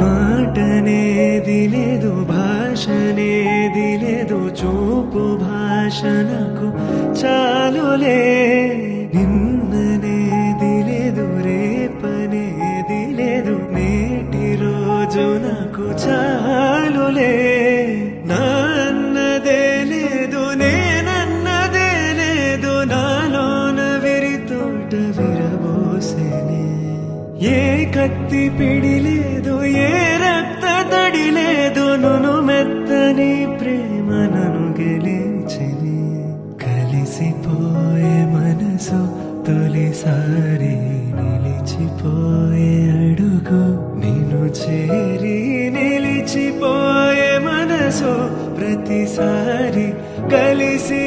మాటనేది లేదు, భాషనేది లేదు, చూపు భాష నాకు చాలులే. నిన్ననేది లేదు, రేపనేది లేదు, నేటి రోజు నాకు చాలులే. నాన్నదే లేదు, నేనన్నదే లేదు, నాలోన విరితోట విరబోసేనే. ఏ కత్తి పిడి లేదు, ఏ రక్త తడి లేదు, నును మెత్తని ప్రేమ నన్ను గెలిచిని. కలిసిపోయే మనసు తొలిసారి నిలిచిపోయే అడుగు, నిన్ను చేరి నిలిచిపోయే మనసు ప్రతిసారి కలిసి